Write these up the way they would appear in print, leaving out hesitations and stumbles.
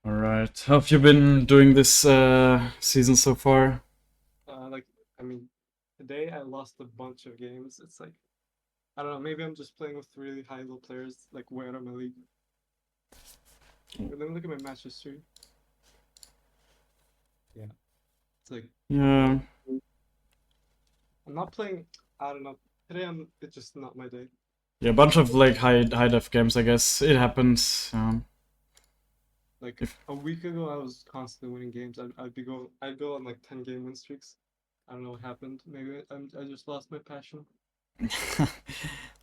All right. How have you been doing this season so far? Like, I mean, today I lost a bunch of games. It's like, I don't know, maybe I'm just playing with really high level players, like way out of my league. But let me look at my match history. Yeah, it's like, Yeah. I'm not playing, I don't know. Today it's just not my day. Yeah, a bunch of like high def games, I guess. It happens. Like, If a week ago, I was constantly winning games. I'd go on like 10 game win streaks. I don't know what happened. Maybe I just lost my passion.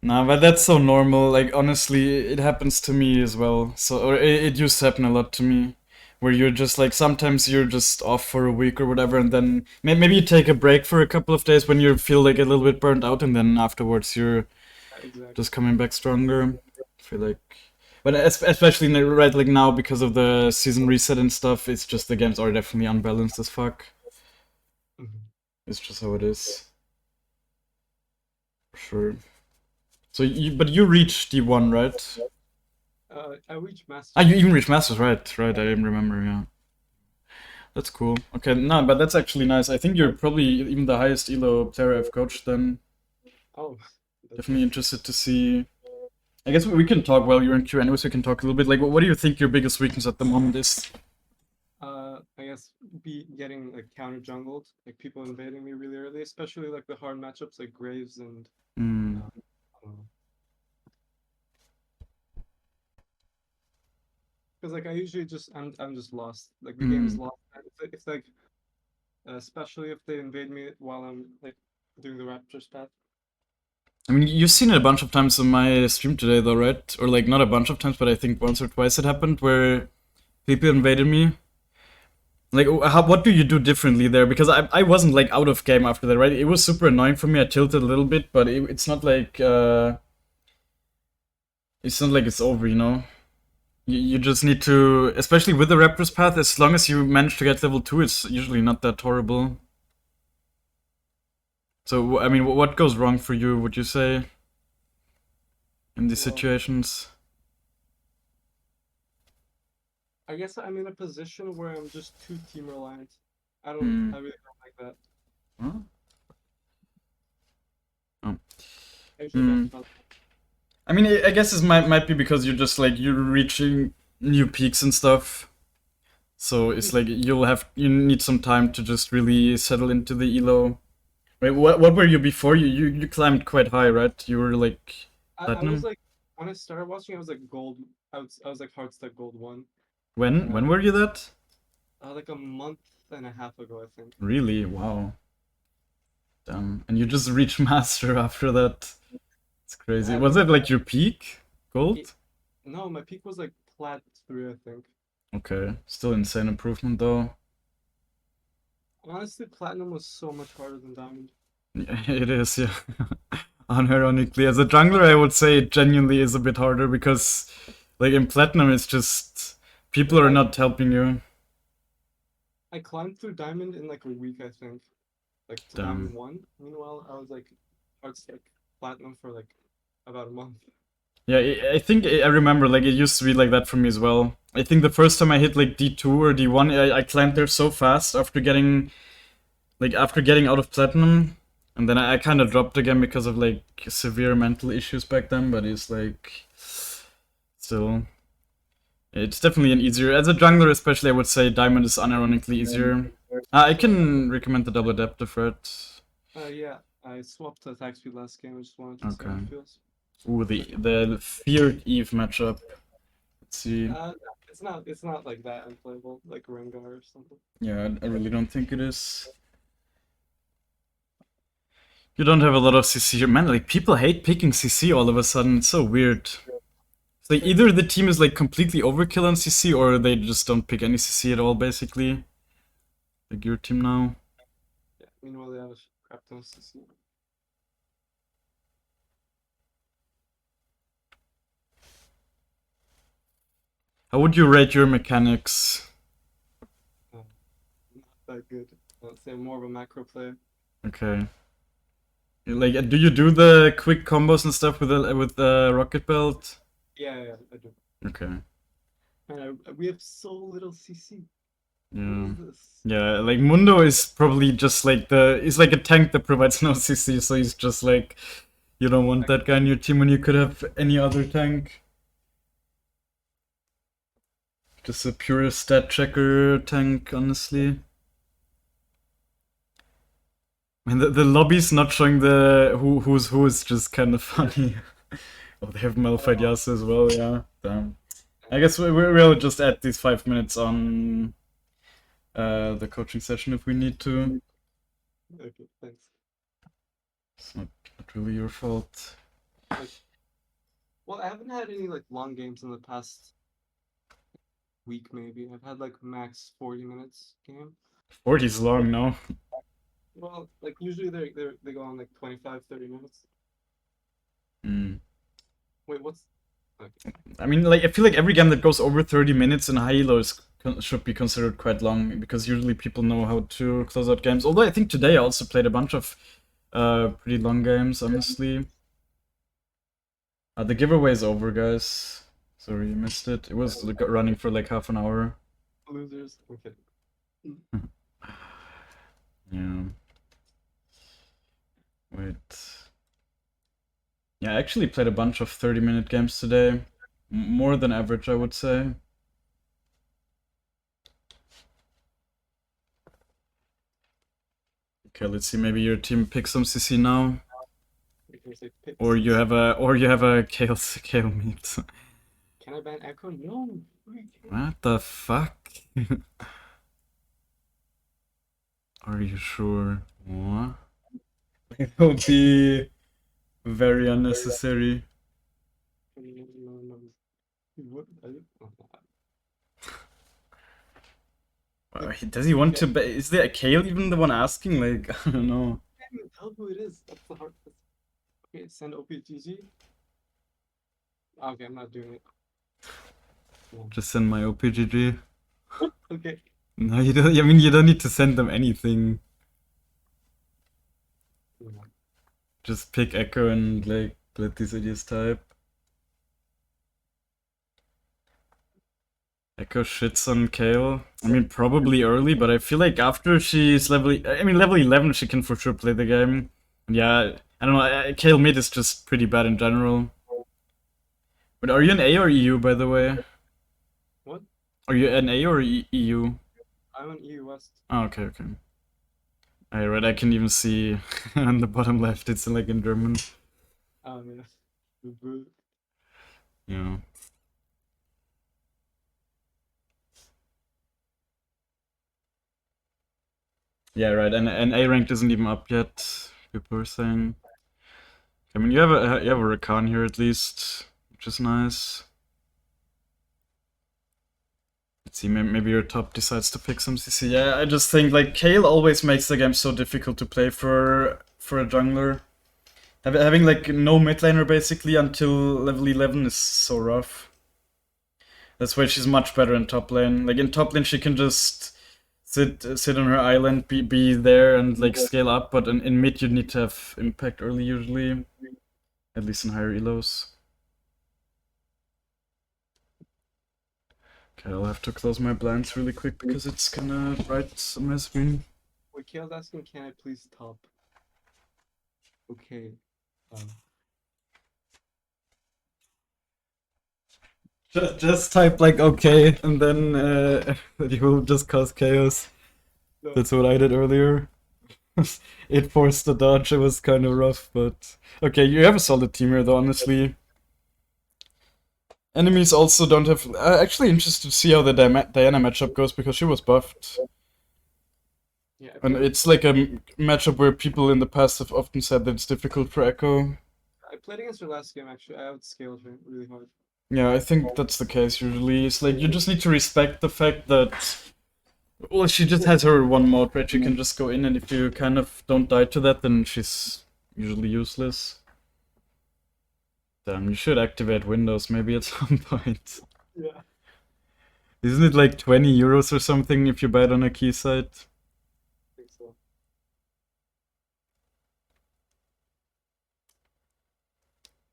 Nah, but that's so normal. Like honestly, it happens to me as well. So or it used to happen a lot to me. Where you're just like sometimes you're just off for a week or whatever, and then maybe you take a break for a couple of days when you feel like a little bit burnt out, and then afterwards you're Exactly. just coming back stronger. I feel like, but especially right like now because of the season reset and stuff, it's just the games are definitely unbalanced as fuck. Mhm. It's just how it is, for sure. So but you reached D1, right? I reached Ah, you Masters. even reached Masters, right? Right, I didn't remember. Yeah, that's cool. Okay, no, but that's actually nice. I think you're probably even the highest Elo player I've coached. Then Oh, that's definitely nice. interested to see. I guess we can talk while you're in Q. Anyways, we can talk a little bit. Like, what do you think your biggest weakness at the moment is? I guess be getting like counter jungled, like people invading me really early, especially like the hard matchups like Graves and Hmm. I don't know. Because like I usually just I'm just lost. Like the game is Hmm. lost. It's like especially if they invade me while I'm like doing the Raptors path. I mean, you've seen it a bunch of times on my stream today, though, right? Or like not a bunch of times, but I think once or twice it happened where people invaded me. Like, what do you do differently there? Because I wasn't like out of game after that, right? It was super annoying for me. I tilted a little bit, but it's not like it's over, you know. You just need to, especially with the Raptors path. As long as you manage to get level 2, it's usually not that horrible. So, I mean, what goes wrong for you? Would you say in these Well, situations? I guess I'm in a position where I'm just too team reliant. Hmm. I really don't like that. Huh? Oh. I usually Hmm. don't. I mean, I guess this might be because you're just like you're reaching new peaks and stuff. So it's like you need some time to just really settle into the elo. Wait, what were you before? You climbed quite high, right? You were like I was platinum. like when I started watching, I was like gold. I was like hard step gold one. When were you that? Like a month and a half ago, I think. Really? Wow. Damn. And you just reached master after that. It's crazy. I Was mean, it like your peak it, gold? no, my peak was like plat three, I think. Okay, still insane improvement though. Honestly, platinum was so much harder than diamond. Yeah, it is, yeah. Unironically, as a jungler, I would say it genuinely is a bit harder because, like in platinum, it's just people Like are not helping you. I climbed through diamond in like a week, I think, like to diamond Damn. one. Meanwhile, I was like hard step platinum for like about a month. Yeah, I think I remember like it used to be like that for me as well. I think the first time I hit like D2 or D1, I climbed there so fast after getting out of platinum, and then I kind of dropped again because of like severe mental issues back then. But it's like still, it's definitely an easier as a jungler, especially. I would say diamond is unironically easier. I can recommend the double adaptive, right? Yeah, I swapped to attack speed last game. I just wanted to see how Okay. it feels. Ooh, the feared Eve matchup. Let's see. No, it's not like that unplayable, like Rengar or something. Yeah, I really don't think it is. You don't have a lot of CC here. Man, like people hate picking CC all of a sudden. It's so weird. It's like Like, either the team is like completely overkill on CC or they just don't pick any CC at all, basically. Like your team now. yeah. Meanwhile, they have crap tons to see. How would you rate your mechanics? Uh, Not that good. I'd say more of a macro player. Okay. Like, do you do the quick combos and stuff with the rocket belt? Yeah, I do. Okay. Man, we have so little CC. What Yeah. is this? Yeah, like Mundo is probably just like he's like a tank that provides no CC, so he's just like, you don't want that guy in your team when you could have any other tank. Just a pure stat checker tank, honestly. And the lobby's not showing the who's who is just kind of funny. Oh, they have Malphite Yasuo as well, yeah. Damn. I guess we'll just add these 5 minutes on the coaching session if we need to. Okay, thanks. It's not really your fault. Like, well, I haven't had any like long games in the past week. Maybe I've had like max 40 minutes game. 40's long, no? Well, like usually they go on like 25, 30 minutes. Mm. Wait, what's? Okay. I mean, like, I feel like every game that goes over 30 minutes in high elo should be considered quite long, because usually people know how to close out games. Although I think today I also played a bunch of pretty long games, honestly. The giveaway is over, guys. Sorry you missed it. It was like, running for like half an hour. Losers. Okay. Yeah. Wait. Yeah, I actually played a bunch of 30-minute games today. More than average, I would say. Okay, let's see. Maybe your team picks some CC now, or you have a kale meat. Can I ban Ekko? No. What the fuck? Are you sure? What? It will be very unnecessary. No. What? Does he want to? Is there a Kale even the one asking? Like, I don't know. I can't even tell who it is. That's the hard. Okay, send OPGG. Okay, I'm not doing it. Just send my OPGG. Okay. No, you don't. I mean, you don't need to send them anything. Just pick Ekko and like let these idiots type. Ekko shits on Kale. I mean, probably early, but I feel like after she's level, I mean, level 11, she can for sure play the game. And yeah, I don't know. Kale mid is just pretty bad in general. But are you an A or EU, by the way? What? Are you an A or EU? I'm an EU West. Oh, okay. Alright, I can even see on the bottom left, it's like in German. Yeah. Yeah. Yeah, right. And A ranked isn't even up yet. People are saying. I mean, you have a Rakan here at least, which is nice. Let's see, maybe your top decides to pick some CC. Yeah, I just think like Kale always makes the game so difficult to play for a jungler. Having like no mid laner basically until level 11 is so rough. That's why she's much better in top lane. Like in top lane, she can just sit on her island, be there, and like scale up. But in mid, you need to have impact early usually, at least in higher elos. Okay, I'll have to close my blinds really quick because it's gonna bright on my screen. Wait, Kale's asking, can I please top? Okay. Just type like okay, and then you will just cause chaos. No. That's what I did earlier. It forced the dodge. It was kind of rough, but okay. You have a solid team here, though. Honestly, enemies also don't have. Actually, interested to see how the Diana matchup goes because she was buffed, Yeah. and it's like a matchup where people in the past have often said that it's difficult for Ekko. I played against her last game actually. I outscaled her really hard. Yeah, I think that's the case usually. It's like you just need to respect the fact that, well, she just has her one mode, right? She can just go in, and if you kind of don't die to that, then she's usually useless. Damn, you should activate Windows maybe at some point. Yeah. Isn't it like 20 euros or something if you buy it on a key site? I think so.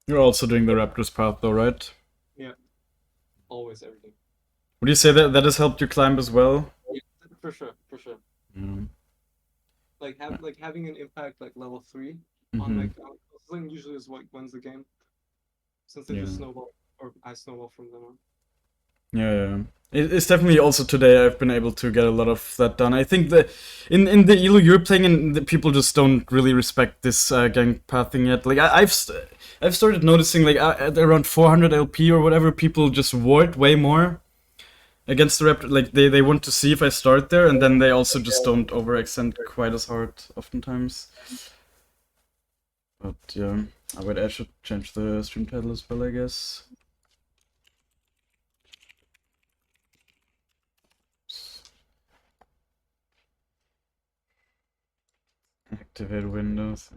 You're also doing the Raptors path though, right? Yeah. Always everything. Would you say that that has helped you climb as well? Yeah, for sure, for sure. Yeah. Like having an impact like level 3 on Mm-hmm. my thing usually is what wins the game since they Yeah. just snowball or I snowball from them on. Yeah, yeah. It's definitely also today I've been able to get a lot of that done. I think that in the elo you're playing, and the people just don't really respect this gang pathing yet. Like I've started noticing like at around 400 LP or whatever, people just ward way more against the Raptor. Like they want to see if I start there, and then they also just don't overextend quite as hard oftentimes. But yeah, I should change the stream title as well, I guess. Activate Windows.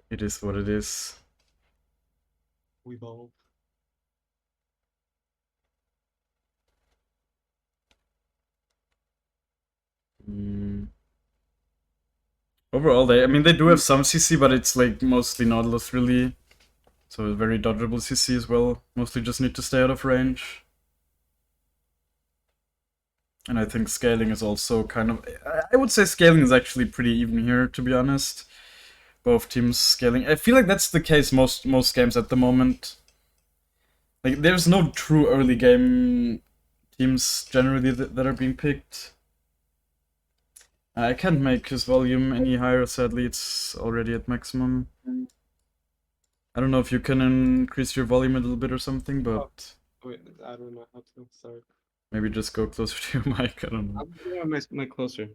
It is what it is. We bowl. Mm. Overall, I mean, they do have some CC, but it's like mostly Nautilus, really. So very dodgeable CC as well. Mostly just need to stay out of range. And I think scaling is also kind of... I would say scaling is actually pretty even here, to be honest. Both teams scaling. I feel like that's the case most games at the moment. Like, there's no true early game teams generally that are being picked. I can't make his volume any higher, sadly. It's already at maximum. I don't know if you can increase your volume a little bit or something, Oh, but wait, I don't know how to. Sorry. maybe just go closer to your mic. I don't know. I'm doing my closer.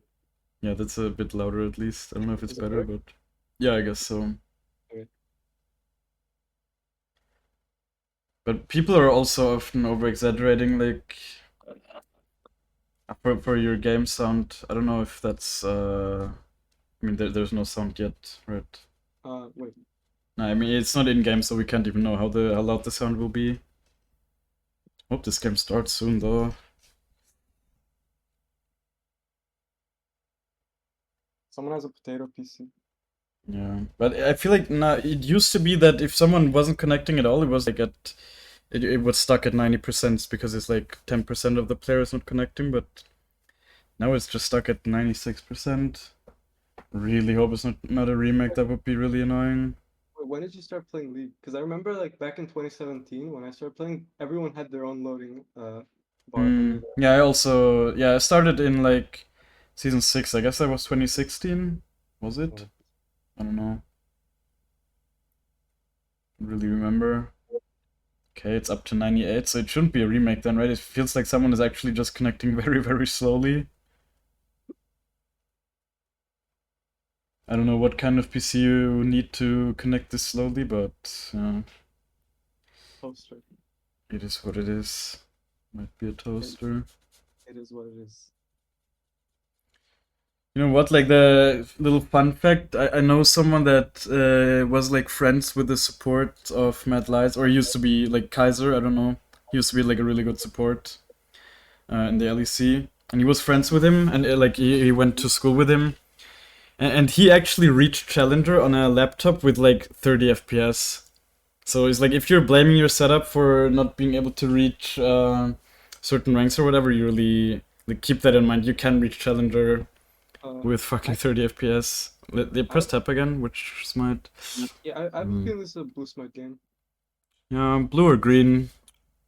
Yeah, that's a bit louder at least. I don't know if it's Does it better, work? but yeah, I guess so. Okay. But people are also often over exaggerating, like for your game sound. I don't know if that's. I mean, there's no sound yet, right? Wait. No, I mean it's not in game, so we can't even know how loud the sound will be. Hope this game starts soon, though. Someone has a potato PC. Yeah, but I feel like now it used to be that if someone wasn't connecting at all, it was like it was stuck at 90% because it's like 10% of the players not connecting, but now it's just stuck at 96%. Really hope it's not a remake. That would be really annoying. Wait, when did you start playing League? Because I remember like back in 2017 when I started playing, everyone had their own loading bar under there. Yeah, I started in like season 6. I guess that was 2016. Was it? Oh. I don't know. Don't really remember. Okay, it's up to 98, so it shouldn't be a remake then, right? It feels like someone is actually just connecting very, very slowly. I don't know what kind of PC you need to connect this slowly, but Toaster. it is what it is. Might be a toaster. It is what it is. You know what? Like the little fun fact, I know someone that was like friends with the support of Mad Lies, or used to be like Kaiser. I don't know. He used to be like a really good support in the LEC, and he was friends with him, and like he went to school with him, and he actually reached Challenger on a laptop with like 30 FPS. So it's like if you're blaming your setup for not being able to reach certain ranks or whatever, you really like keep that in mind. You can reach Challenger with fucking 30 FPS. They press tab again, which smite. Yeah, I have a feeling this is a blue smite game. Yeah, blue or green,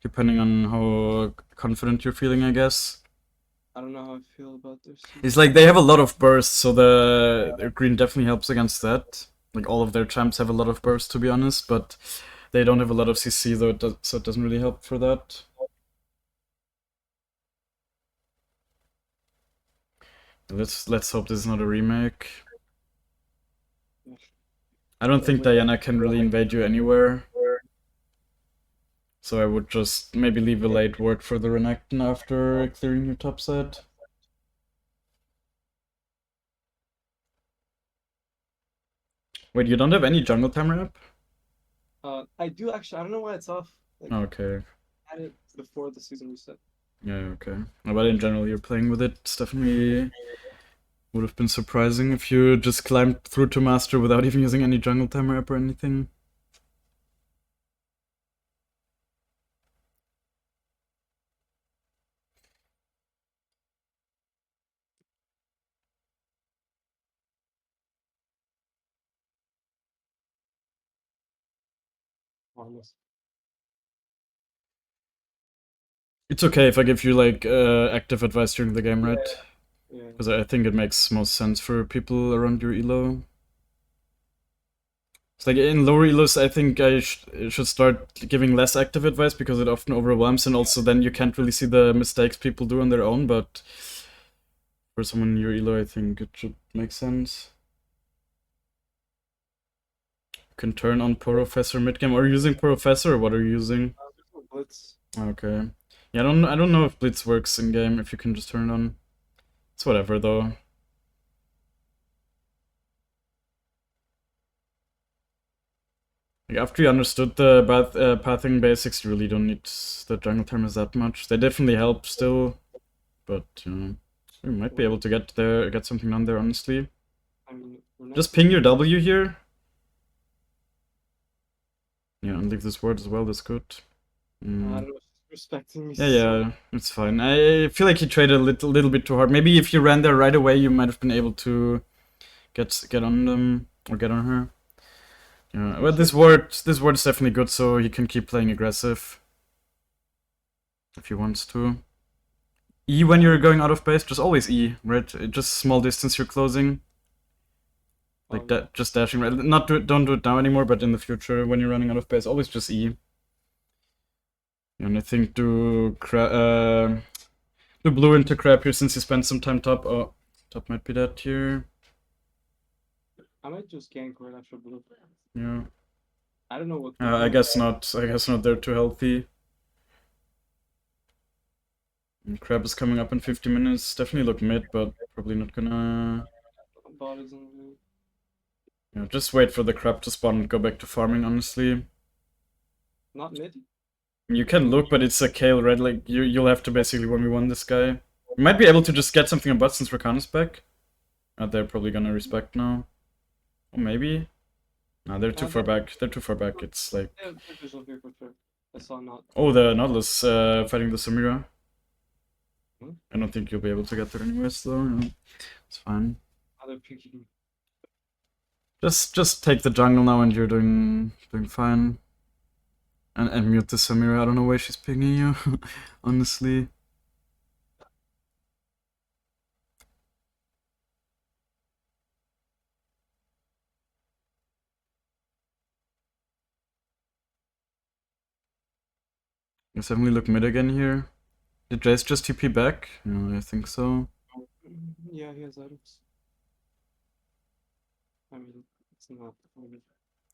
depending on how confident you're feeling, I guess. I don't know how I feel about this. It's like they have a lot of burst, so the green definitely helps against that. Like all of their champs have a lot of burst, to be honest, but they don't have a lot of CC, though, so it doesn't really help for that. Let's hope this is not a remake. I don't think Diana can really invade you anywhere. So I would just maybe leave a late ward for the Renekton after clearing your top side. Wait, you don't have any jungle timer app? I do actually. I don't know why it's off. Like, Okay. I had it before the season reset. Yeah, okay. But in general, you're playing with it. It's definitely would have been surprising if you just climbed through to Master without even using any jungle timer app or anything. Almost. It's okay if I give you like active advice during the game, Yeah, right? yeah. Because I think it makes most sense for people around your elo. It's like in lower elos, I think I should start giving less active advice because it often overwhelms, and also then you can't really see the mistakes people do on their own. But for someone in your elo, I think it should make sense. You can turn on Professor mid game. Are you using Professor or what are you using? Blitz. Okay. Yeah, I don't know if Blitz works in game if you can just turn it on. It's whatever though. Like after you understood the pathing basics, you really don't need the jungle terms that much. They definitely help still, but we might be able to get something done there. Honestly, I mean, we're just next to ping your W here. Yeah, and leave this word as well. That's good. I don't know if he's respecting me Yeah, so yeah, it's fine. I feel like he traded a little bit too hard. Maybe if you ran there right away, you might have been able to get on them or get on her. Yeah, but this word is definitely good, so he can keep playing aggressive if he wants to. E when you're going out of base, just always E, right? Just small distance you're closing. Like that, just dashing. Right? Not don't do it now anymore, but in the future when you're running out of base, always just E. And I think do blue into crab here since he spent some time top. Oh, top might be that here. I might just gank right after blue. Yeah. I don't know what. I guess not. I guess not. They're too healthy. And crab is coming up in 50 minutes. Definitely look mid, but probably not gonna. Bot isn't. Yeah, just wait for the crab to spawn and go back to farming. Honestly. Not mid. You can look, but it's a Kale, right? Like, you'll have to basically 1v1 this guy. You might be able to just get something on bot since Rakana's back. They're probably gonna respect now. Or maybe? No, they're too far back. They're too far back. It's like... Yeah, visual here for sure. I saw not. Oh, the Nautilus fighting the Samira. Hmm? I don't think you'll be able to get there anyways, though. Yeah. It's fine. Other picking. Just take the jungle now and you're doing fine. And mute the Samira. I don't know why she's pinging you, honestly. Let's definitely look mid again here. Did Jace just TP back? No, I think so. Yeah, he has items. I mean, it's not.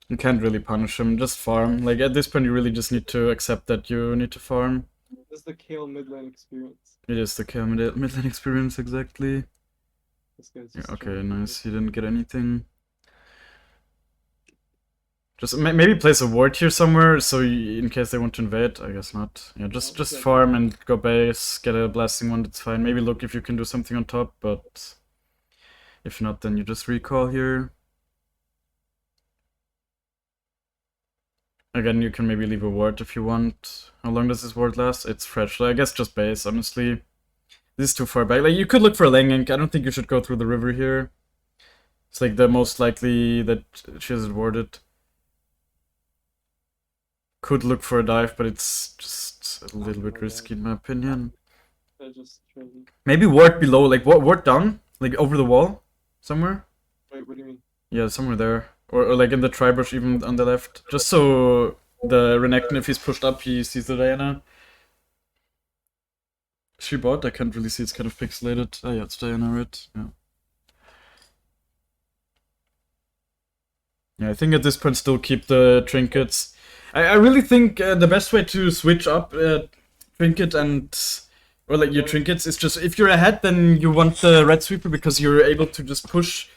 You can't really punish him, just farm. Like, at this point, you really just need to accept that you need to farm. This is the Kale mid lane experience. It is the kill mid lane experience, exactly. This guy's Yeah, just okay, nice. He didn't get anything. Just maybe place a ward here somewhere, so in case they want to invade. I guess not. Yeah, just farm and go base, get a blasting one, that's fine. Maybe look if you can do something on top, but if not, then you just recall here. Again, you can maybe leave a ward if you want. How long does this ward last? It's fresh. I guess just base, honestly. This is too far back. Like, you could look for a lane gank. I don't think you should go through the river here. It's like the most likely that she has warded. Could look for a dive, but it's just a little bit risky in my opinion. Maybe ward below, like ward down, like over the wall, somewhere. Wait, what do you mean? Yeah, somewhere there, or like in the tri-brush even on the left, just so the Renekton, if he's pushed up, he sees the Diana. She bot? I can't really see. It's kind of pixelated. Oh yeah, it's Diana, right? Yeah. Yeah, I think at this point still keep the trinkets. I really think the best way to switch up trinket and or like your trinkets is just if you're ahead, then you want the red sweeper because you're able to just push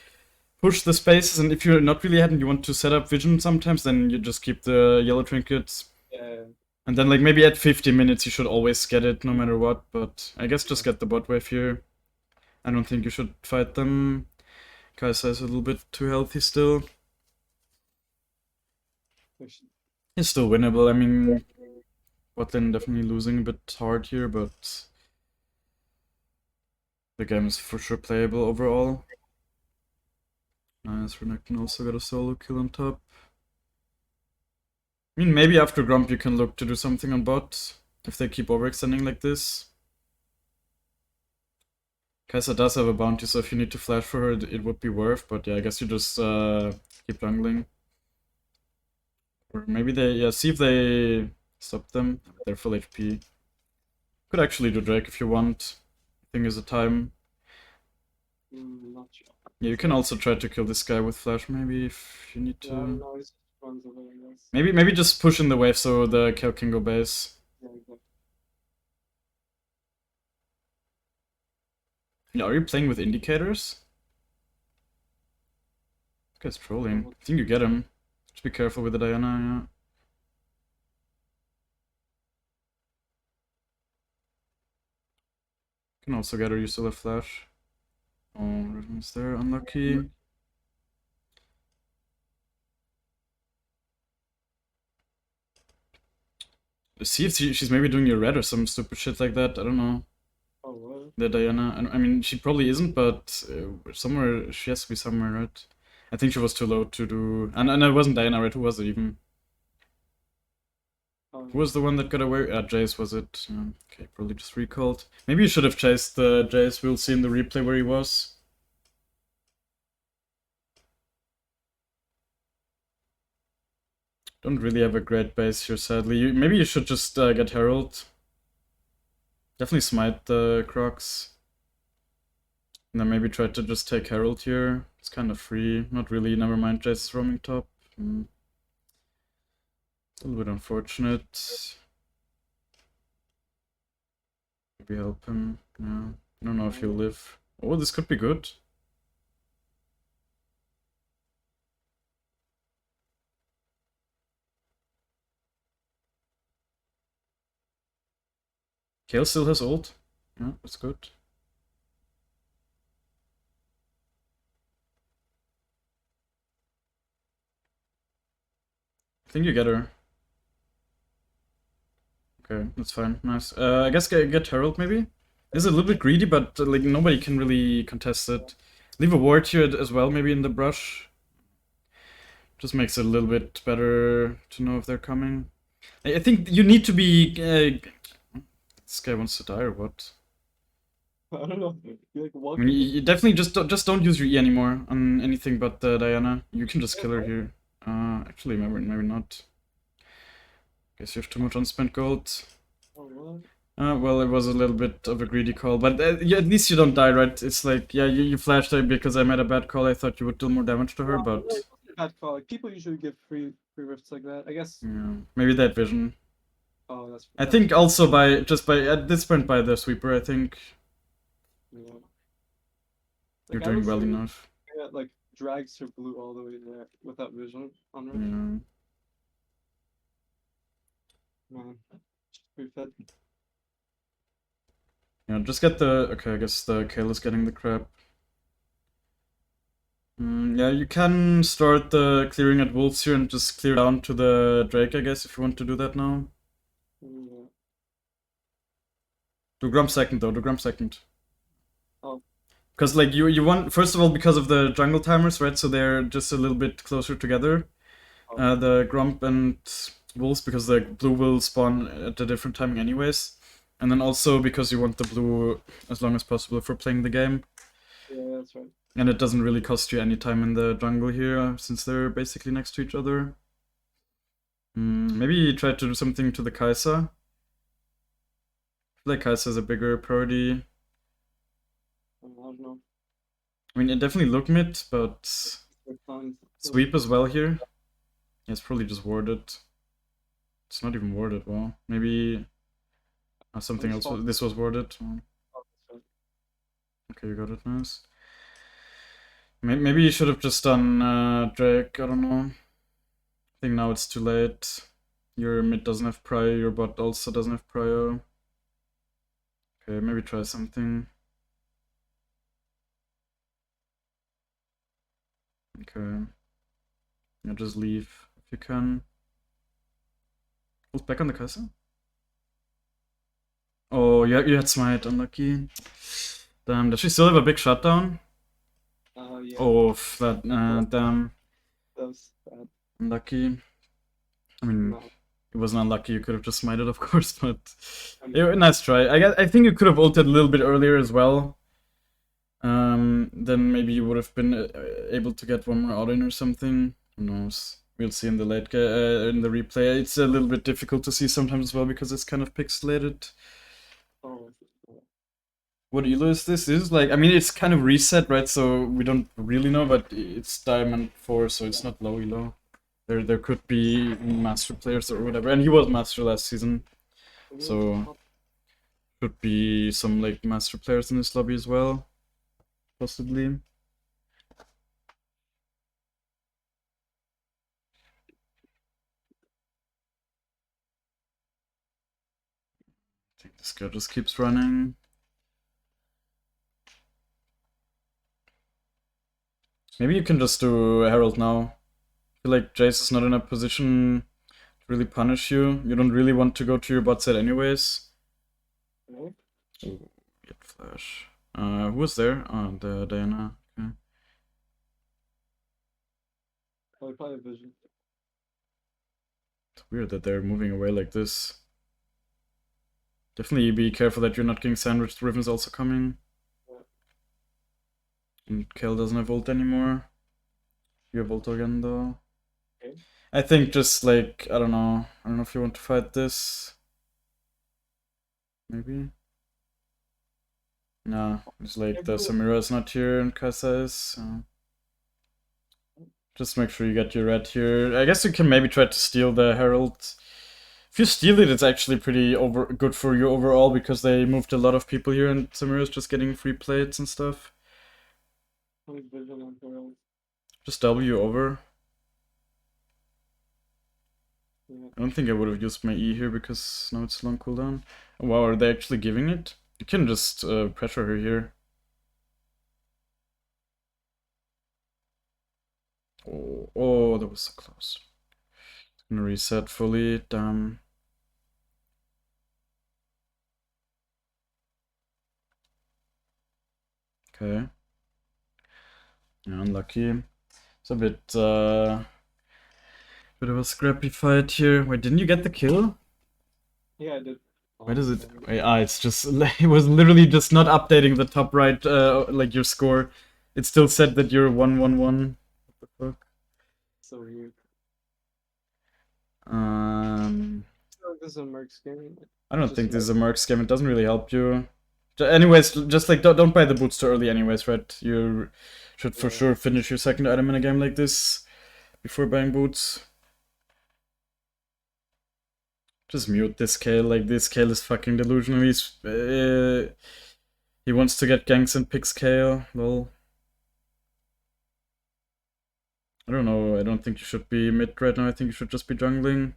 the spaces, and if you're not really ahead and you want to set up vision sometimes, then you just keep the yellow trinkets. Yeah. And then like maybe at 50 minutes you should always get it no matter what, but I guess just get the bot wave here. I don't think you should fight them. Kai'Sa is a little bit too healthy still. It's still winnable. I mean, bot lane definitely losing a bit hard here, but the game is for sure playable overall. Nice, Renekton also got a solo kill on top. I mean, maybe after Grump you can look to do something on bot if they keep overextending like this. Kai'Sa does have a bounty, so if you need to flash for her, it would be worth. But yeah, I guess you just keep jungling. Or maybe they, yeah, see if they stop them. They're full HP. Could actually do Drake if you want. I think is a time. Not sure. Yeah, you can also try to kill this guy with flash maybe if you need to. Yeah, I don't know. He just runs away, I guess. Maybe just push in the wave so the kill can go base. Yeah, exactly. Yeah, are you playing with indicators? This guy's trolling. I think you get him. Just be careful with the Diana, yeah. Can also get her, you still have flash. Oh, Rhythm's there, unlucky. See if she's maybe doing your red or some stupid shit like that, I don't know. Oh, what? The Diana, I mean, she probably isn't, but somewhere, she has to be somewhere, right? I think she was too low to do... And it wasn't Diana, right? Who was it even? Who was the one that got away? Jace was it? Yeah. Okay, probably just recalled. Maybe you should have chased the Jace. We'll see in the replay where he was. Don't really have a great base here, sadly. Maybe you should just get Herald. Definitely smite the Crocs. And then maybe try to just take Herald here. It's kind of free. Not really, never mind, Jace is roaming top. A little bit unfortunate. Maybe help him. Yeah. I don't know if he'll live. Oh, this could be good. Kale still has ult. Yeah, that's good. I think you get her. Okay, that's fine. Nice. I guess get Herald maybe? This is a little bit greedy, but like nobody can really contest it. Leave a ward here as well, maybe in the brush. Just makes it a little bit better to know if they're coming. I think you need to be... this guy wants to die or what? I don't know. You like I walking. mean, you definitely just don't use your E anymore on anything but Diana. You can just kill her here. Actually, maybe not. Guess you have too much unspent gold. Oh, what? Well, it was a little bit of a greedy call, but yeah, at least you don't die, right? It's like, yeah, you flashed her because I made a bad call. I thought you would do more damage to her, but It wasn't a bad call. Like, people usually give free rifts like that. I guess. yeah, maybe that vision. Oh, that's. I think also by at this point by the sweeper, I think Yeah. you're Like, I doing was well seeing, enough. yeah, like drags her blue all the way there without vision on her. Yeah. Man, pretty fed. Yeah, just get the... Okay, I guess the Kale is getting the crap. Yeah, you can start the clearing at Wolves here and just clear down to the Drake, I guess, if you want to do that now. Yeah. Do Grump second, though. Do Grump second. Oh. Because, like, you want... First of all, because of the jungle timers, right? So they're just a little bit closer together. Oh. The Grump and Wolves, because the blue will spawn at a different timing anyways. And then also because you want the blue as long as possible for playing the game. Yeah, that's right. And it doesn't really cost you any time in the jungle here, since they're basically next to each other. Maybe try to do something to the Kai'Sa. I feel like Kai'Sa is a bigger priority. I don't know. I mean, it definitely look mid, but sweep as well here. Yeah, it's probably just warded. It's not even warded, well. Maybe something else. This was warded. Oh, that's right. Okay, you got it, nice. Maybe you should have just done Drake, I don't know. I think now it's too late. Your mid doesn't have prio, your bot also doesn't have prio. Okay, maybe try something. Okay. Yeah, just leave if you can. Ult back on the Kai'Sa? Oh, you had smite, unlucky. Damn, does she still have a big shutdown? Yeah. Oh, that, damn. That was bad. Unlucky. I mean, No, it wasn't unlucky. You could have just smited, of course, but I mean, nice try. I think you could have ulted a little bit earlier as well. Then maybe you would have been able to get one more out in or something. Who knows? We'll see in the in the replay. It's a little bit difficult to see sometimes as well because it's kind of pixelated. oh, What elo is this? This is like, I mean, it's kind of reset, right? So we don't really know, but it's Diamond 4, so it's not low elo. There could be master players or whatever, and he was master last season, so could be some like master players in this lobby as well, possibly. I think this guy just keeps running. Maybe you can just do Herald now. I feel like Jace is not in a position to really punish you. You don't really want to go to your bot side anyways. no, Ooh, get flash. Who was there? Oh, the Diana. Okay. probably vision. It's weird that they're moving away like this. Definitely be careful that you're not getting sandwiched. Riven's also coming. And Kel doesn't have ult anymore. You have ult again though. Okay. I think just like, I don't know. I don't know if you want to fight this. Maybe? No, it's like the Samira is not here and Kasa is. So. Just make sure you get your red here. I guess you can maybe try to steal the Herald. If you steal it, it's actually pretty good for you overall because they moved a lot of people here and Samira's just getting free plates and stuff. Vision on Herald. Just W over. Yeah. I don't think I would have used my E here because now it's long cooldown. Oh, wow, are they actually giving it? You can just pressure her here. Oh, that was so close. Gonna reset fully. Damn. Okay. Yeah, unlucky. It's a bit of a scrappy fight here. Wait, didn't you get the kill? Yeah, I did. Why does it? Wait, it's just it was literally just not updating the top right, like your score. It still said that you're 1-1-1. What the fuck? So weird. Um, I feel like this is a Mercs game. I don't Just think this is a Merc scam. It doesn't really help you. Anyways, just like don't buy the boots too early. Anyways, right? You should for sure finish your second item in a game like this before buying boots. Just mute this Kale. Like this Kale is fucking delusional. He wants to get ganks and picks Kale. Lol. I don't know. I don't think you should be mid right now. I think you should just be jungling.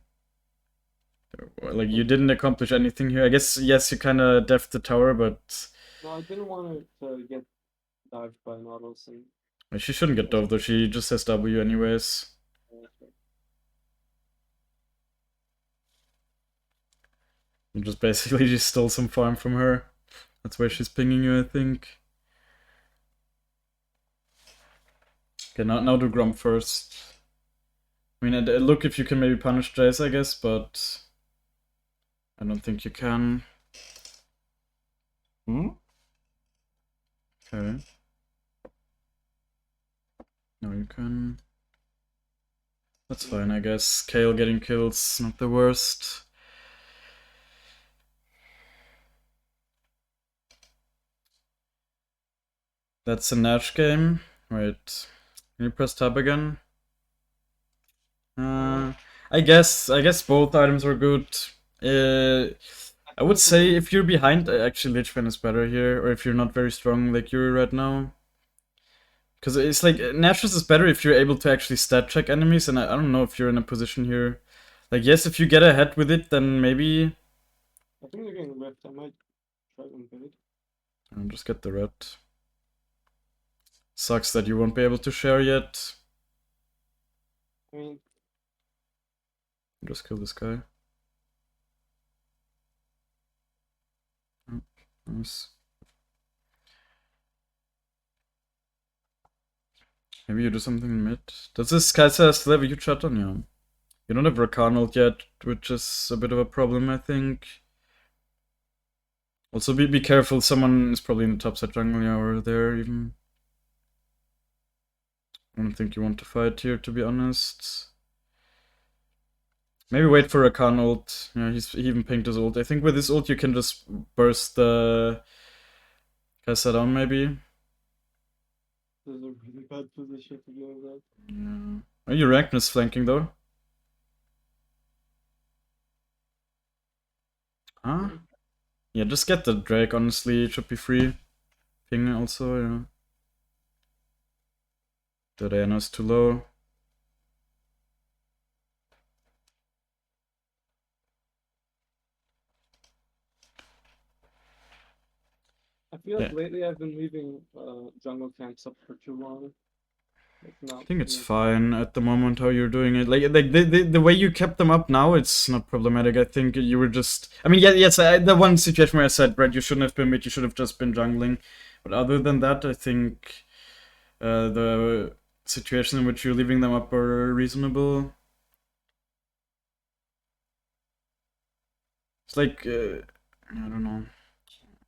Like you didn't accomplish anything here. I guess yes, you kind of deft the tower, but no, I didn't want her to get dived by Nautilus and she shouldn't get dove though. She just has W anyways. You just basically just stole some farm from her. That's why she's pinging you, I think. Okay, now do Grump first. I mean, look if you can maybe punish Jace, I guess, but I don't think you can. Hmm? Okay. No, you can. That's fine, I guess. Kale getting kills, not the worst. That's a Nash game. Wait. Can you press tab again? I guess both items were good. I would say if you're behind, actually Lichban is better here, or if you're not very strong like you're right now. Because it's like, Natress is better if you're able to actually stat check enemies, and I don't know if you're in a position here. Like, yes, if you get ahead with it, then maybe... I think they're getting ripped. I might try to invade. I'll just get the red. Sucks that you won't be able to share yet. I mean, Just kill this guy. Oh, nice. Maybe you do something in mid. Does this Kai'Sa still have a huge shot on you? You don't have Rakan ult yet, which is a bit of a problem, I think. Also, be careful. Someone is probably in the top side jungle, yeah, or there even. I don't think you want to fight here, to be honest. Maybe wait for Rakan ult. Yeah, he even pinged his ult. I think with his ult you can just burst the Kai'Sa down, maybe. This is a really bad position to be in that. Yeah. Are you Ragnar's flanking though? Huh? Yeah, just get the Drake, honestly. It should be free. Ping also, yeah. The Diana's too low. I feel like Yeah. lately I've been leaving jungle camps up for too long. Like I not think it's making. fine at the moment how you're doing it. Like the way you kept them up now, it's not problematic. I think you were just. I mean, yeah, yes. The one situation where I said, Brett, you shouldn't have been mid. You should have just been jungling. But other than that, I think the situation in which you're leaving them up are reasonable. It's like I don't know.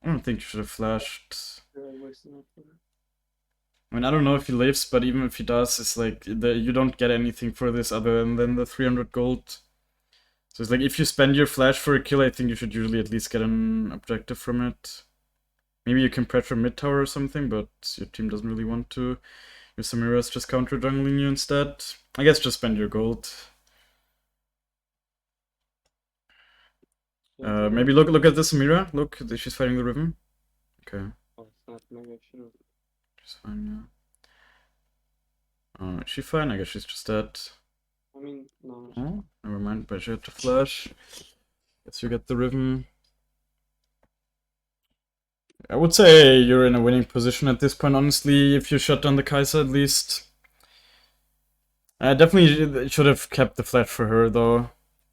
I don't think you should have flashed. Wasting it for I mean, I don't know if he lives, but even if he does, it's like you don't get anything for this other than the 300 gold. So it's like if you spend your flash for a kill, I think you should usually at least get an objective from it. Maybe you can pressure mid tower or something, but your team doesn't really want to. Your Samira's just counter jungling you instead. I guess just spend your gold. Maybe look at the Samira. Look, she's fighting the Riven. Okay, Oh, it's not. Maybe I should have. she's fine. Yeah. Is she fine? I guess she's just dead. I mean, no. Oh, never mind. But she had to flash. Guess you get the Riven. I would say you're in a winning position at this point, honestly, if you shut down the Kai'Sa at least. Definitely should have kept the flash for her though.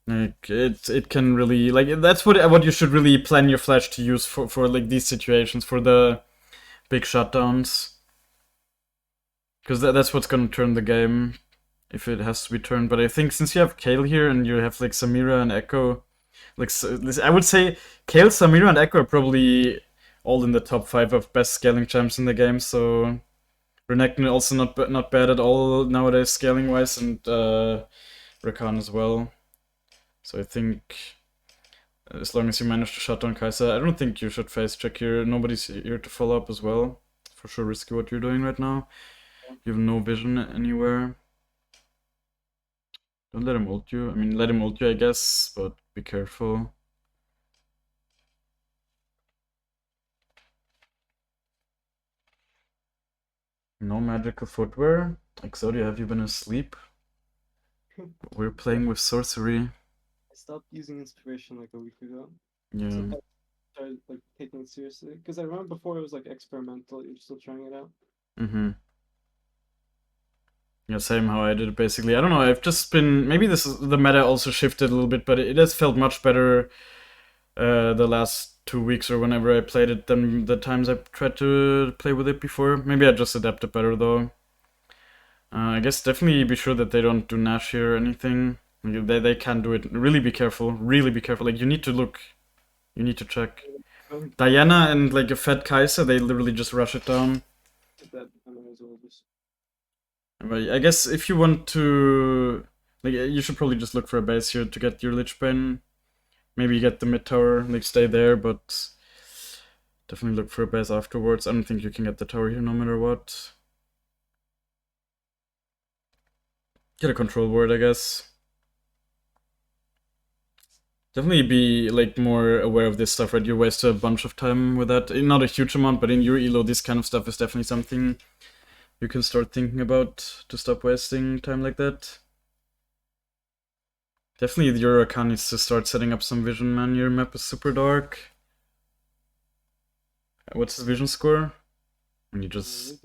Like it can really like that's what you should really plan your flash to use for like these situations, for the big shutdowns. Because that's what's gonna turn the game if it has to be turned. But I think since you have Kale here and you have like Samira and Ekko, like I would say Kale, Samira, and Ekko are probably all in the top 5 of best scaling champs in the game. So Renekton also not bad at all nowadays scaling wise, and Rakan as well. So I think as long as you manage to shut down Kai'Sa, I don't think you should face check here. Nobody's here to follow up as well. For sure risky what you're doing right now. You have no vision anywhere. Don't let him ult you. I mean, let him ult you, I guess, but be careful. No magical footwear. Exodia, have you been asleep? We're playing with sorcery. I stopped using inspiration like a week ago. Yeah. So I started like taking it seriously because I remember before it was like experimental. You're still trying it out. Mm-hmm. Yeah, same how I did it basically. I don't know, I've just been maybe the meta also shifted a little bit, but it has felt much better the last 2 weeks or whenever I played it than the times I tried to play with it before. Maybe I just adapted better though. I guess definitely be sure that they don't do Nash here or anything. They can do it. Really be careful. Really be careful. Like you need to look. You need to check. Diana and like a fat Kai'Sa, they literally just rush it down. That I might as well just. But I guess if you want to, like, you should probably just look for a base here to get your Lich Bane. Maybe get the mid tower, like stay there, but definitely look for a base afterwards. I don't think you can get the tower here no matter what. Get a control ward, I guess. Definitely be like more aware of this stuff, right? You waste a bunch of time with that. Not a huge amount, but in your elo, this kind of stuff is definitely something you can start thinking about to stop wasting time like that. Definitely your account needs to start setting up some vision, man. Your map is super dark. What's his vision score? And you just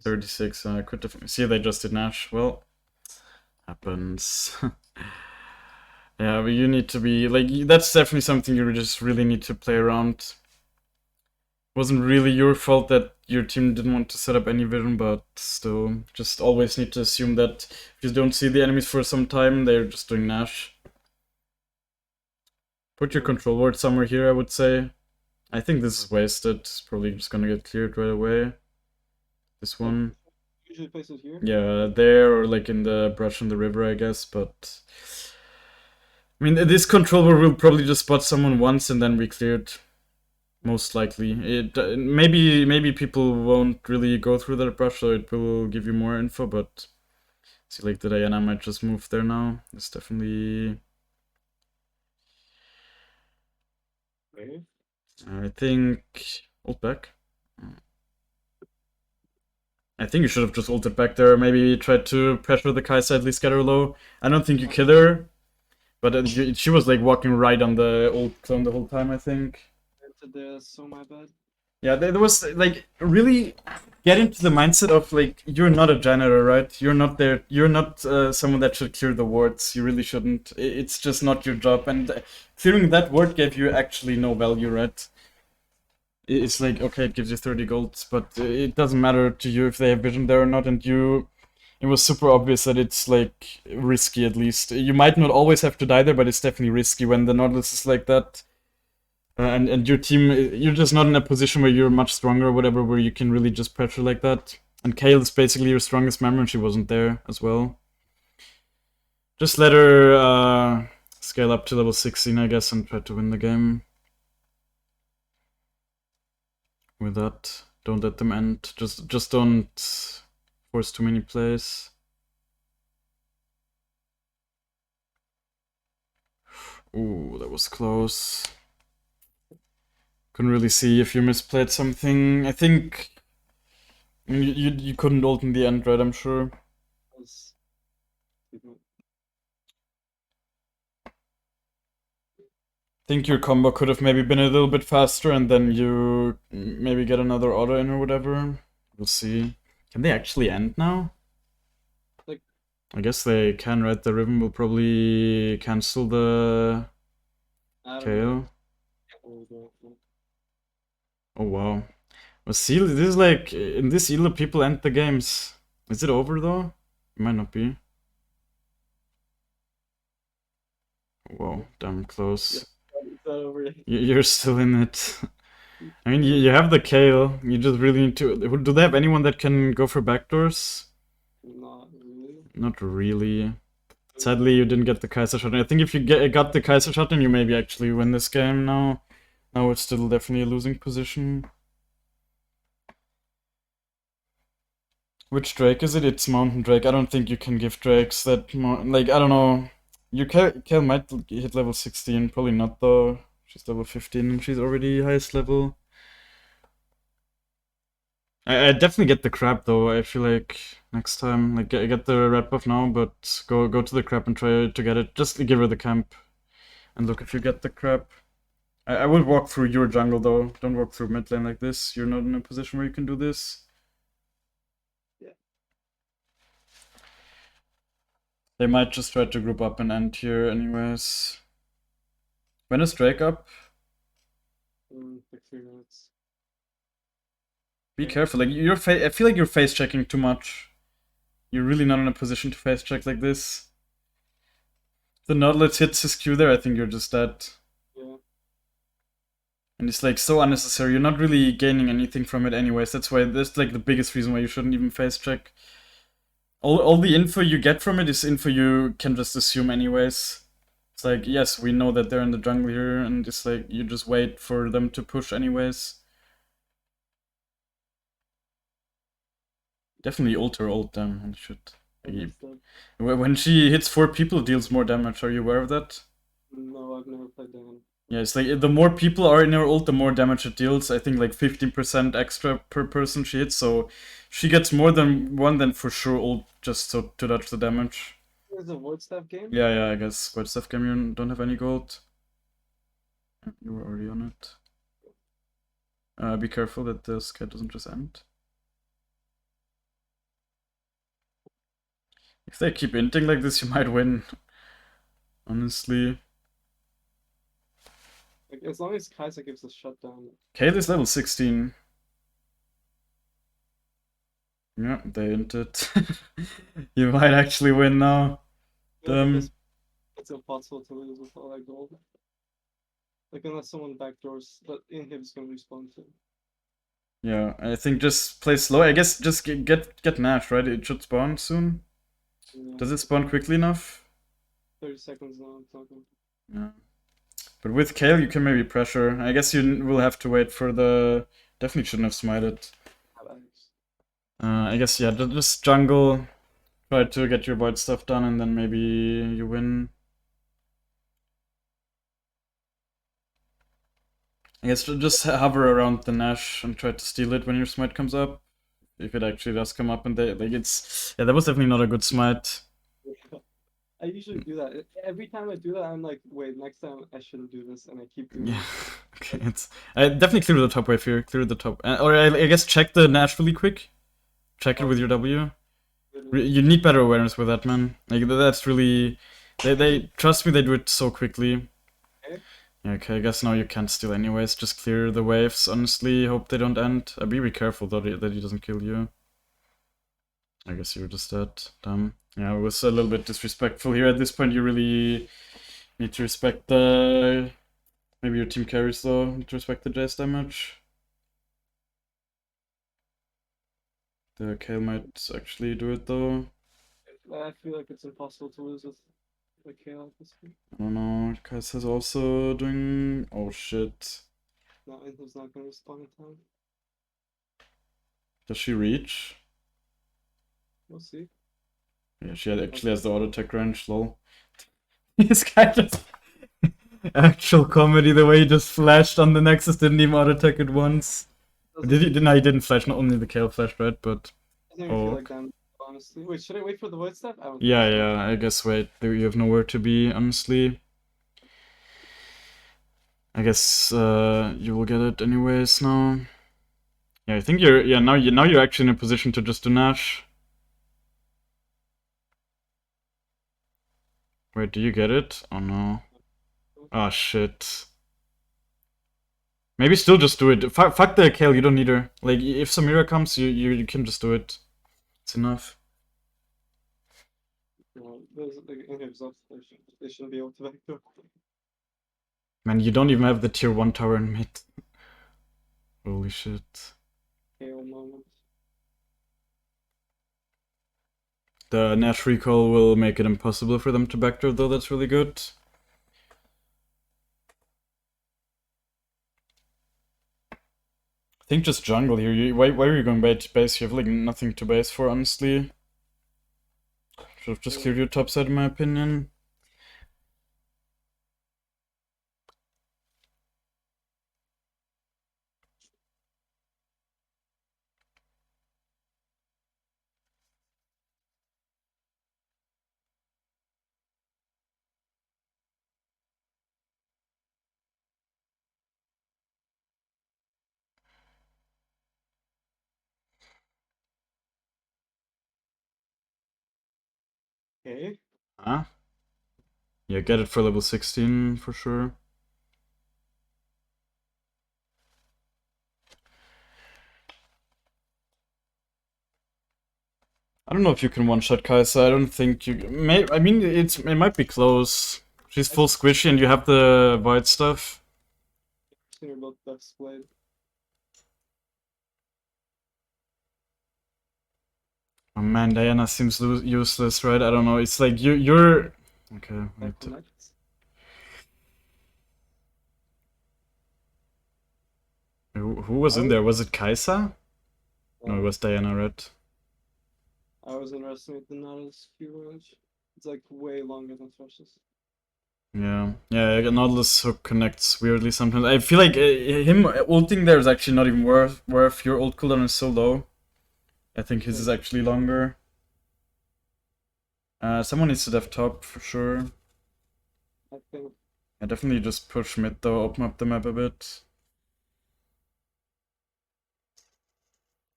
36. I could definitely see they just did Nash. Well, happens. Yeah, but you need to be like that's definitely something you just really need to play around. Wasn't really your fault that your team didn't want to set up any vision, but still, just always need to assume that if you don't see the enemies for some time, they're just doing Nash. Put your Yeah. control ward somewhere here, I would say. I think this is wasted. It's probably just gonna get cleared right away. This one. Usually place it here. Yeah, there or like in the brush in the river, I guess, but I mean, this control ward will probably just spot someone once and then be cleared. Most likely. It maybe people won't really go through that brush, so it will give you more info, but see like the Diana might just move there now. It's definitely Okay. I think ult back. I think you should have just ulted back there. Maybe tried to pressure the Kai'Sa, at least get her low. I don't think you kill her, but she was like walking right on the ult clone the whole time, I think. Entered there, so my bad. Yeah, there was like really get into the mindset of like you're not a janitor, right? You're not there. You're not someone that should clear the wards. You really shouldn't. It's just not your job. And clearing that ward gave you actually no value, right? It's like okay, it gives you 30 golds, but it doesn't matter to you if they have vision there or not. And you, it was super obvious that it's like risky. At least you might not always have to die there, but it's definitely risky when the Nautilus is like that. And your team, you're just not in a position where you're much stronger or whatever, where you can really just pressure like that. And Kale is basically your strongest member, and she wasn't there as well. Just let her scale up to level 16, I guess, and try to win the game. With that, don't let them end. Just don't force too many plays. Ooh, that was close. Couldn't really see if you misplayed something. I think you couldn't ult in the end, right? I'm sure. Was- Think your combo could have maybe been a little bit faster and then you maybe get another auto in or whatever. We'll see. Can they actually end now? Like, I guess they can, right? The Riven will probably cancel the I don't know. KO. Oh wow. Well, see, this is like, in this Elo people end the games. Is it over though? It might not be. Whoa, damn close. It's not over yet. You're still in it. I mean, you have the Kale. You just really need to. Do they have anyone that can go for backdoors? Not really. Not really. Sadly, you didn't get the Kaiser shot. I think if you got the Kaiser shot, then you maybe actually win this game now. Now it's still definitely a losing position. Which Drake is it? It's Mountain Drake. I don't think you can give Drakes that like, I don't know. Your Kale might hit level 16. Probably not though. She's level 15 and she's already highest level. I definitely get the crab though. I feel like next time, like get the red buff now, but go to the crab and try to get it. Just give her the camp, and look if you get the crab. I would walk through your jungle though. Don't walk through mid lane like this. You're not in a position where you can do this. Yeah. They might just try to group up and end here anyways. When is Drake up? Like 3 minutes. Be Yeah. careful. Like I feel like you're face checking too much. You're really not in a position to face check like this. If the Nautilus hits his Q there, I think you're just dead. Yeah. And it's like so unnecessary. You're not really gaining anything from it anyways. That's why that's like the biggest reason why you shouldn't even face check. All the info you get from it is info you can just assume anyways. It's like, yes, we know that they're in the jungle here, and it's like you just wait for them to push anyways. Definitely ult them and should. When she hits 4 people, it deals more damage. Are you aware of that? No, I've never played that. Yeah, it's like the more people are in her ult, the more damage it deals. I think like 15% extra per person she hits, so she gets more than one, then for sure ult just so to dodge the damage. Is a void staff game? Yeah, I guess. But stuff game you don't have any gold. You were already on it. Be careful that the sky doesn't just end. If they keep inting like this, you might win. Honestly. Like as long as Kai'Sa gives a shutdown. Kale is level 16. Yeah, they entered. You might actually win now. I feel like at this Damn. it's impossible to lose with all that gold. Like unless someone backdoors, but inhib's gonna respawn too. Yeah, I think just play slow. I guess just get Nash, right? It should spawn soon. Yeah, Does it spawn quickly enough? 30 seconds now. It's not gonna. Yeah. But with Kale, you can maybe pressure. I guess you will have to wait for the. Definitely shouldn't have smited. Have Alex. I guess, yeah, just jungle. Try to get your void stuff done, and then maybe you win. I guess just hover around the Nash and try to steal it when your smite comes up. If it actually does come up, and they like it's yeah, that was definitely not a good smite. I usually do that. Every time I do that, I'm like, wait, next time I shouldn't do this, and I keep doing Yeah, it. okay, it's definitely clear the top wave here. Clear the top, or I guess check the Nash really quick. Check it with your W. You need better awareness with that, man. Like that's really, they trust me. They do it so quickly. Okay. Yeah, okay, I guess now you can't steal anyways. Just clear the waves. Honestly, hope they don't end. Be careful though that he doesn't kill you. I guess you're just dead. Damn. Yeah, it was a little bit disrespectful here. At this point, you really need to respect the. Maybe your team carries though. Need to respect the Jace damage. The Kale might actually do it though. I feel like it's impossible to lose with the KO at this point. I don't know. Kais is also doing. Oh shit. No, inhib's not gonna respawn in time. Does she reach? We'll see. Yeah, she actually has the auto attack range. Lol. This guy just. Actual comedy, the way he just flashed on the Nexus, didn't even auto attack it once. Did he? No, he didn't flash. Not only the Kale flashed, right? But Doesn't even feel like damage, honestly. Wait, should I wait for the void stuff? I don't yeah, think so. yeah. I guess wait. You have nowhere to be, honestly. I guess you will get it anyways now. Yeah, I think you're. Yeah, now you're actually in a position to just do Nash. Wait, do you get it? Oh no. Oh shit. Maybe still just do it. Fuck the Kale, you don't need her. Like, if Samira comes, you can just do it. It's enough. No, those like inhibs off. They shouldn't be able to backdoor. Man, you don't even have the tier 1 tower in mid. Holy shit. KO moment. The Nash recall will make it impossible for them to backdoor, though. That's really good. I think just jungle here. Why are you going base? You have like nothing to base for, honestly. Should have just cleared your top side, in my opinion. Okay. Huh? Yeah, get it for level 16 for sure. I don't know if you can one-shot Kai'Sa. I don't think you may. I mean, it might be close. She's full squishy, and you have the void stuff. Sooner both best played. Oh man, Diana seems useless, right? I don't know. It's like you're okay. That connects. Who was in there? Was it Kai'Sa? No, it was Diana, right? I was underestimating that as Q range. It's like way longer than Thresh's. Yeah, yeah. Nautilus hook connects weirdly sometimes. I feel like him ulting there is actually not even worth. Your ult cooldown is so low. I think his is actually longer. Someone needs to def top for sure. I think. I definitely just push mid though, open up the map a bit.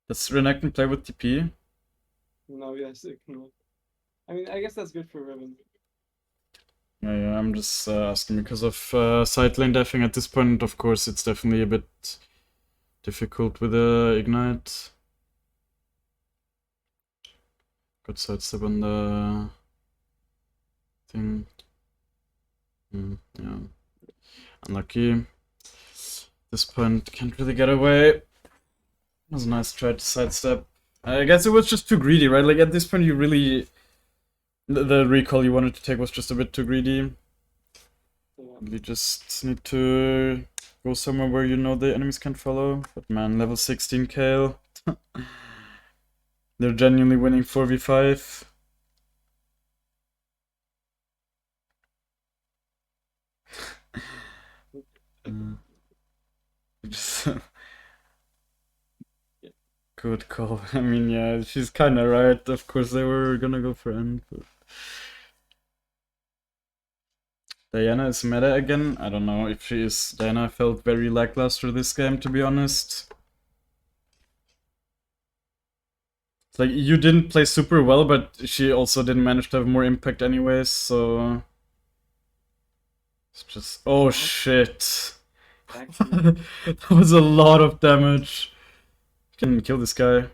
Does Renekton play with TP? No, yes, it can. I mean, I guess that's good for Riven. Yeah, I'm just asking because of side lane deffing at this point. Of course, it's definitely a bit difficult with Ignite. Good sidestep on the thing. Yeah. Unlucky. This point can't really get away. It was a nice try to sidestep. I guess it was just too greedy, right? Like at this point, you really the recall you wanted to take was just a bit too greedy. Yeah. You just need to go somewhere where you know the enemies can't follow. But man, level 16 Kale. They're genuinely winning 4v5. Just good call. I mean, yeah, she's kind of right. Of course, they were gonna go for end. But Diana is meta again. I don't know if she is. Diana felt very lackluster this game, to be honest. It's like you didn't play super well, but she also didn't manage to have more impact anyways. So it's just oh shit. Actually, That was a lot of damage. Can kill this guy.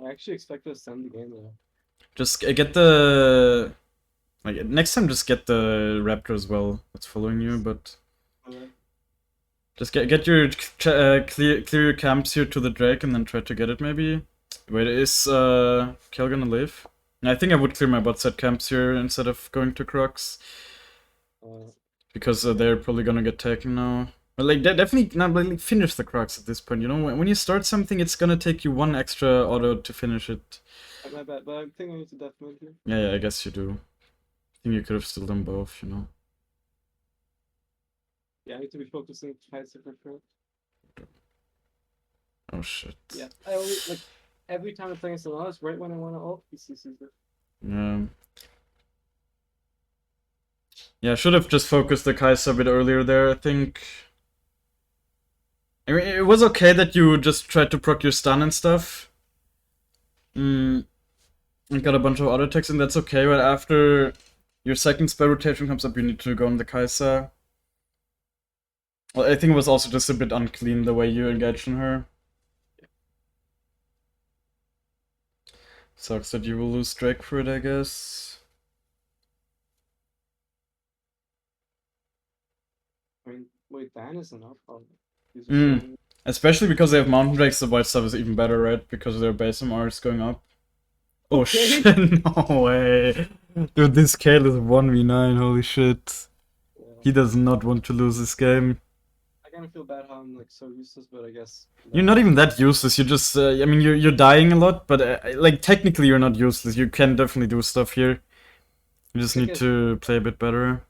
I actually expected to send the game though. Just get the like next time. Just get the raptor as well. That's following you, but just get your clear your camps here to the Drake and then try to get it maybe. Wait, is Kel gonna live? I think I would clear my bot side camps here instead of going to Crocs. Because they're probably gonna get taken now. But like, definitely not like finish the Crocs at this point. You know, when you start something, it's gonna take you one extra auto to finish it. My bad, but I think I need to deathmatch here. Yeah, I guess you do. I think you could have still done both, you know. Yeah, I need to be focusing twice if I can. Oh shit. Yeah, I always like every time I'm playing Solaris, right when I want to ult, he sees it. Yeah. Yeah, I should have just focused the Kai'Sa a bit earlier there, I think. I mean, it was okay that you just tried to proc your stun and stuff. And got a bunch of auto attacks, and that's okay, but after your second spell rotation comes up, you need to go on the Kai'Sa. Well, I think it was also just a bit unclean the way you engaged on her. Sucks that you will lose Drake for it, I guess. I mean, wait, Dan is enough. Especially because they have Mountain Drakes, the white stuff is even better, right? Because their base MR is going up. Oh shit, no way. Dude, this Kale is 1v9, holy shit. Yeah. He does not want to lose this game. I kind of feel bad how I'm like so useless, but I guess You're not even that useless. You're just, I mean, you're dying a lot, but like technically you're not useless. You can definitely do stuff here. You just need to play a bit better.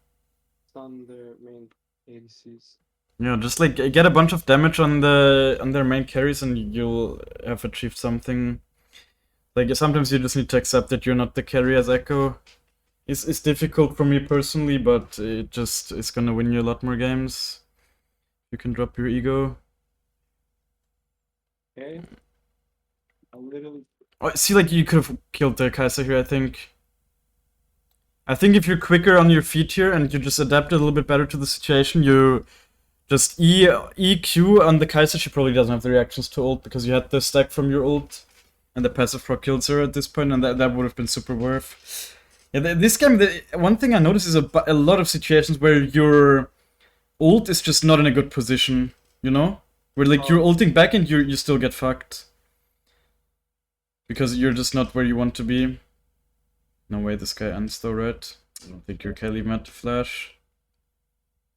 It's on their main ADCs. Yeah, just like get a bunch of damage on their main carries, and you'll have achieved something. Like sometimes you just need to accept that you're not the carry as Ekko. It's difficult for me personally, but it just is gonna win you a lot more games. You can drop your ego. Okay. I literally. Oh, see, like you could have killed the Kai'Sa here. I think if you're quicker on your feet here and you just adapt a little bit better to the situation, you just EQ on the Kai'Sa. She probably doesn't have the reactions to ult because you had the stack from your ult, and the passive proc kills her at this point, and that would have been super worth. Yeah, this game, one thing I noticed is a lot of situations where your ult is just not in a good position, you know? Where like you're ulting back and you still get fucked. Because you're just not where you want to be. No way this guy ends though, right? I don't think your Kelly meant to flash.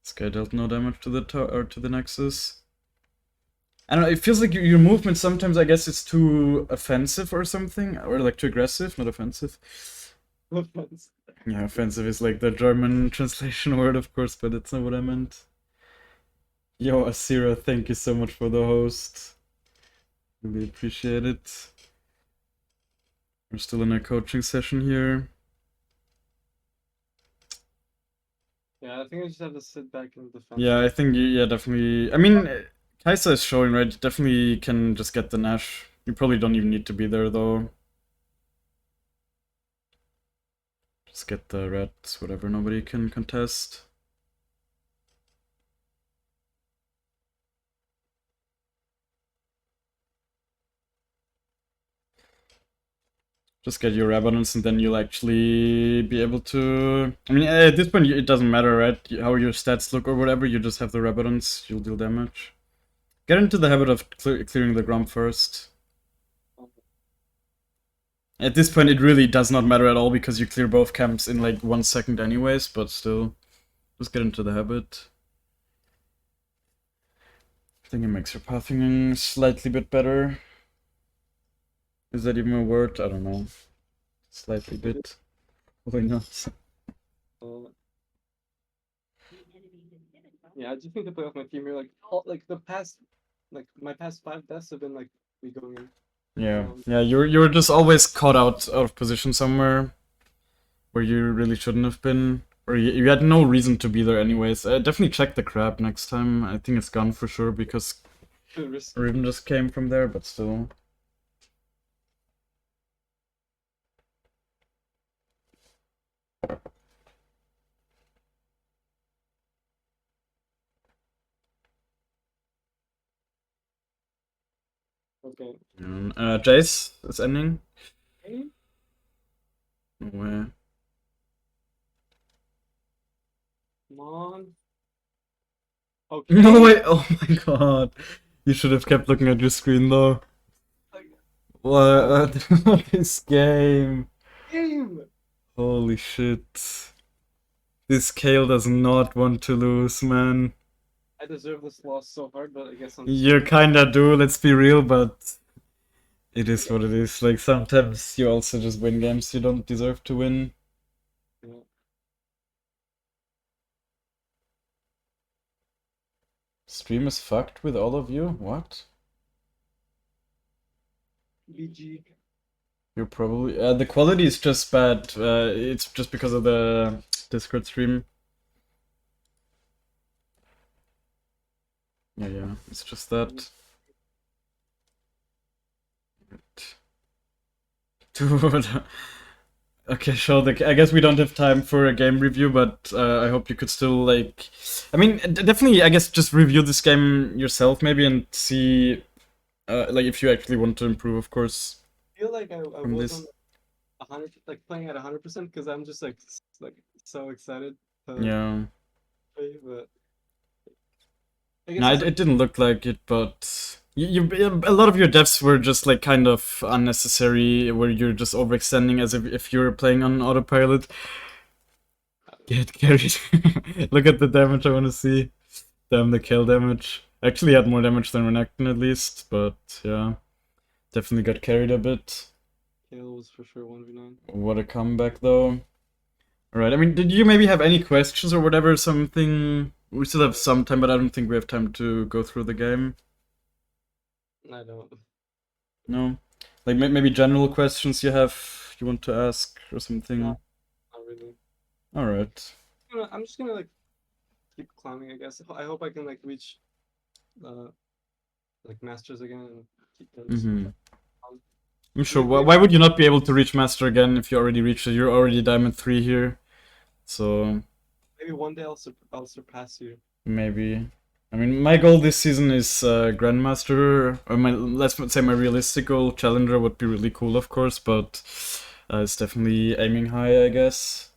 This guy dealt no damage to the Nexus. I don't know, it feels like your movement sometimes, I guess, is too offensive or something. Or like too aggressive, not offensive. Yeah, offensive is like the German translation word, of course, but that's not what I meant. Yo, Asira, thank you so much for the host. Really appreciate it. We're still in a coaching session here. Yeah, I think I just have to sit back and defend. Yeah, I think, yeah, definitely. I mean, Kai'Sa is showing, right? You definitely can just get the Nash. You probably don't even need to be there though. Just get the reds, whatever nobody can contest. Just get your abundance and then you'll actually be able to... I mean, at this point it doesn't matter, right? How your stats look or whatever, you just have the abundance, you'll deal damage. Get into the habit of clearing the grump first. At this point it really does not matter at all because you clear both camps in like 1 second anyways, but still. Just get into the habit. I think it makes your pathing slightly bit better. Is that even a word? I don't know. Slightly bit. Why not? Yeah, I just need to play with my team here. Like, my past 5 deaths have been like me going in. Yeah, yeah. You're just always caught out of position somewhere where you really shouldn't have been, or you had no reason to be there anyways. Definitely check the crab next time. I think it's gone for sure because Riven just came from there, but still. Okay. Jace is ending. No way. Come on. Okay. No way! Oh my god. You should have kept looking at your screen though. What? This game. Holy shit. This Kale does not want to lose, man. I deserve this loss so hard, but I guess I'm... You kinda do, let's be real, but it is what it is. Like, sometimes you also just win games you don't deserve to win. Yeah. Stream is fucked with all of you? What? BG. You're probably... the quality is just bad. It's just because of the Discord stream. Yeah, it's just that. Dude. Okay, sure. I guess we don't have time for a game review, but I hope you could still, like... I mean, definitely, I guess, just review this game yourself, maybe, and see, like, if you actually want to improve, of course. I feel like I wasn't 100, like, playing at 100% because I'm just, like, so excited to play, but... No, it didn't look like it, but... a lot of your deaths were just like kind of unnecessary, where you're just overextending as if you were playing on autopilot. Get carried. Look at the damage I want to see. Damn, the kill damage. Actually had more damage than Renekton at least, but yeah. Definitely got carried a bit. Kill was for sure 1v9. What a comeback though. Alright, I mean, did you maybe have any questions or whatever, something? We still have some time, but I don't think we have time to go through the game. I don't. No? Like, maybe general questions you want to ask or something? No, not really. Alright. I'm just gonna, like, keep climbing, I guess. I hope I can, like, reach, like, Masters again and keep those. I'm sure. Why would you not be able to reach Master again if you already reached it? You're already Diamond 3 here. So... Maybe one day I'll surpass you. Maybe. I mean, my goal this season is Grandmaster, or let's say my realistic goal, Challenger would be really cool, of course, but it's definitely aiming high, I guess.